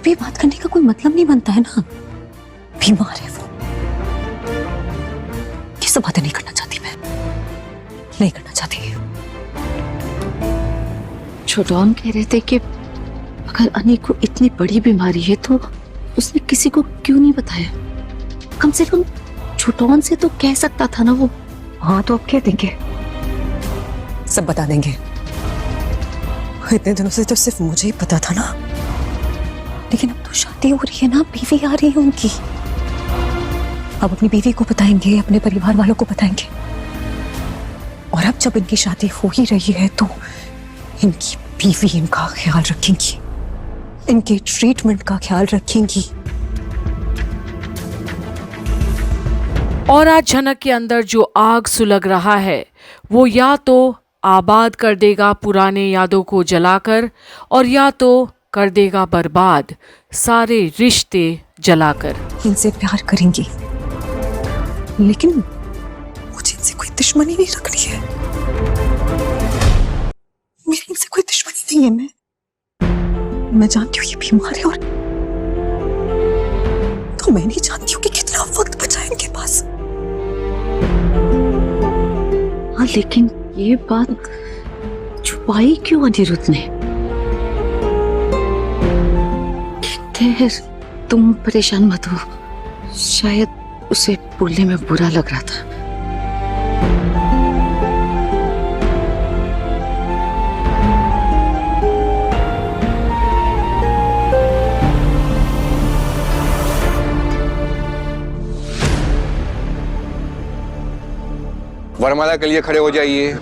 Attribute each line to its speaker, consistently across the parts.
Speaker 1: अभी बात करने का कोई मतलब नहीं बनता है ना, बीमार है वो। ये सब बातें नहीं करना चाहती मैं, नहीं करना चाहती।
Speaker 2: छोटौन कह रहे थे कि अगर अनी को इतनी बड़ी बीमारी है तो उसने किसी को क्यों नहीं बताया? कम से कम छोटौन से तो कह सकता था ना वो।
Speaker 1: हाँ तो अब कह देंगे, सब बता देंगे। इतने दिनों से तो सिर्फ मुझे ही पता था ना, लेकिन अब तो शादी हो रही है ना, बीवी आ रही है उनकी। अब अपनी बीवी को बताएंगे, अपने परिवार वालों को बताएंगे। और अब जब इनकी शादी हो ही रही है तो इनकी बीवी इनका ख्याल रखेंगी, इनके ट्रीटमेंट का ख्याल रखेंगी।
Speaker 3: और आज झनक के अंदर जो आग सुलग रहा है वो या तो आबाद कर देगा पुराने यादों को जलाकर, और या तो कर देगा बर्बाद सारे रिश्ते जलाकर।
Speaker 1: इनसे प्यार करेंगी, लेकिन मुझे इनसे कोई दुश्मनी नहीं रखनी है। मेरी इनसे कोई दुश्मनी नहीं है। मैं जानती हूँ ये बीमार है, और तो मैं नहीं जानती हूँ कि कितना वक्त बचा है इनके पास।
Speaker 2: हाँ, लेकिन ये बात छुपाई क्यों अनिरुद्ध ने? खैर, तुम परेशान मत हो, शायद उसे बोलने में बुरा लग रहा था।
Speaker 4: वरमाला के लिए खड़े हो जाइए।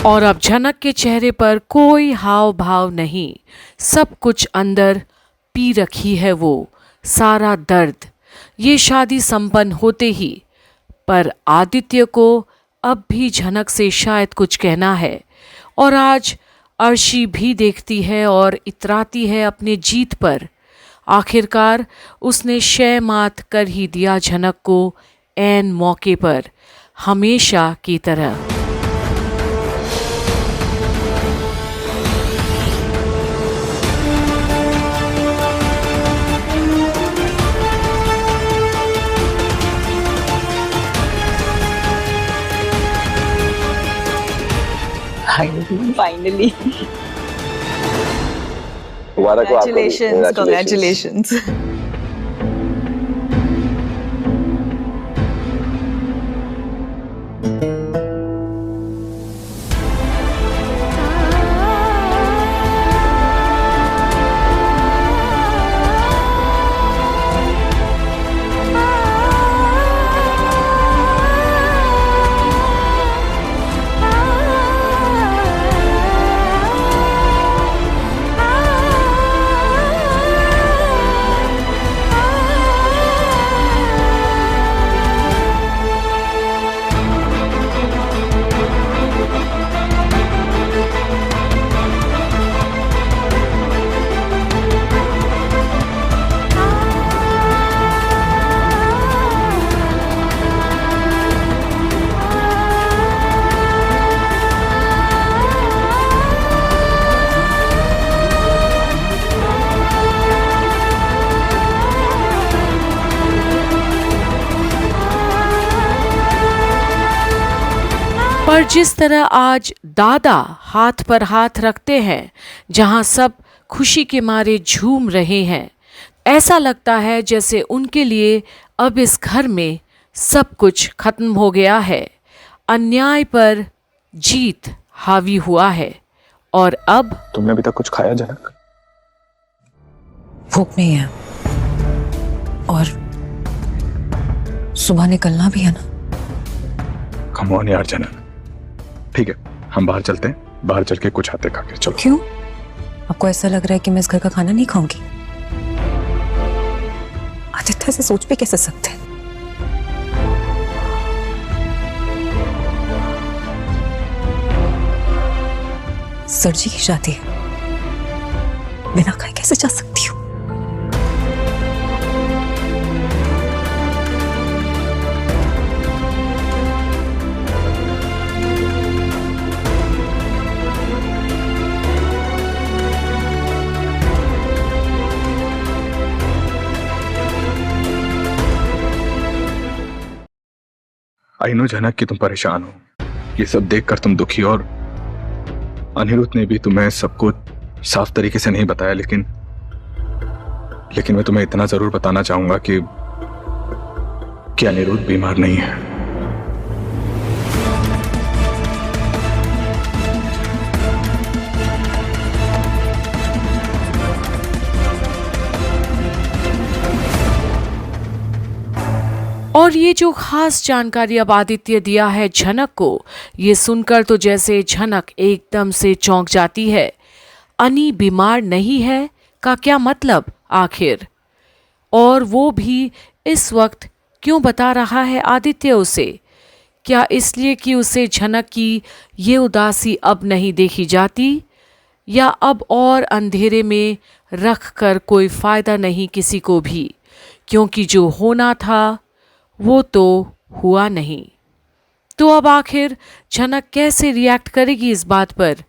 Speaker 3: और अब झनक के चेहरे पर कोई हाव भाव नहीं, सब कुछ अंदर पी रखी है वो सारा दर्द, ये शादी संपन्न होते ही। पर आदित्य को अब भी झनक से शायद कुछ कहना है, और आज अर्शी भी देखती है और इतराती है अपने जीत पर। आखिरकार उसने शय मात कर ही दिया झनक को ऐन मौके पर, हमेशा की तरह।
Speaker 5: Finally. Congratulations. Congratulations.
Speaker 3: पर जिस तरह आज दादा हाथ पर हाथ रखते हैं, जहां सब खुशी के मारे झूम रहे हैं, ऐसा लगता है जैसे उनके लिए अब इस घर में सब कुछ खत्म हो गया है। अन्याय पर जीत हावी हुआ है। और अब
Speaker 6: तुमने अभी तक कुछ खाया जनक?
Speaker 1: भूख नहीं है, और सुबह निकलना भी है ना।
Speaker 6: कम ऑन यार जनक, ठीक है हम बाहर चलते हैं, बाहर चल के कुछ आते खा के चलो।
Speaker 1: क्यों? आपको ऐसा लग रहा है कि मैं इस घर का खाना नहीं खाऊंगी? आदित्य से सोच भी कैसे सकते हैं? सर जी की शादी है, बिना खाए कैसे जा सकती हूँ?
Speaker 6: आई नो जनक कि तुम परेशान हो, ये सब देखकर तुम दुखी, और अनिरुद्ध ने भी तुम्हें सब कुछ साफ तरीके से नहीं बताया, लेकिन मैं तुम्हें इतना जरूर बताना चाहूंगा कि अनिरुद्ध बीमार नहीं है।
Speaker 3: और ये जो खास जानकारी अब आदित्य दिया है झनक को, ये सुनकर तो जैसे झनक एकदम से चौंक जाती है। अनी बीमार नहीं है का क्या मतलब आखिर? और वो भी इस वक्त क्यों बता रहा है आदित्य उसे? क्या इसलिए कि उसे झनक की ये उदासी अब नहीं देखी जाती, या अब और अंधेरे में रख कर कोई फायदा नहीं किसी को भी, क्योंकि जो होना था वो तो हुआ नहीं। तो अब आखिर झनक कैसे रिएक्ट करेगी इस बात पर,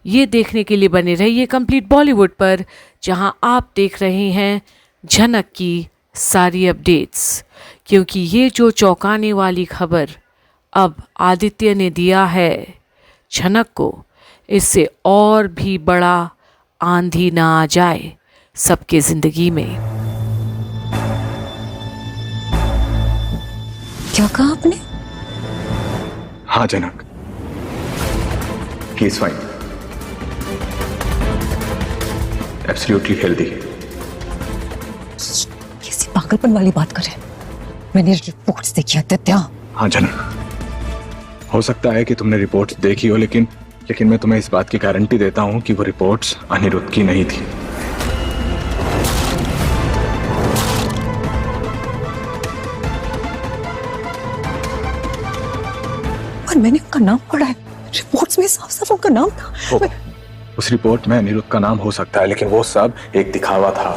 Speaker 3: ये देखने के लिए बने रहिए कंप्लीट बॉलीवुड पर, जहां आप देख रहे हैं झनक की सारी अपडेट्स। क्योंकि ये जो चौंकाने वाली खबर अब आदित्य ने दिया है झनक को, इससे और भी बड़ा आंधी ना आ जाए सबके जिंदगी में।
Speaker 1: क्या कहा आपने?
Speaker 6: हाँ Janak, he is fine, absolutely healthy.
Speaker 1: कैसी पागलपन वाली बात करें? मैंने रिपोर्ट्स देखी आदित्य।
Speaker 6: हाँ जनक, हो सकता है कि तुमने रिपोर्ट्स देखी हो, लेकिन मैं तुम्हें इस बात की गारंटी देता हूं कि वो रिपोर्ट्स अनिरुद्ध की नहीं थी।
Speaker 1: पर मैंने उनका नाम पढ़ा है, रिपोर्ट्स में साफ साफ उनका नाम था।
Speaker 6: उस रिपोर्ट में अनिरुद्ध का नाम हो सकता है, लेकिन वो सब एक दिखावा था।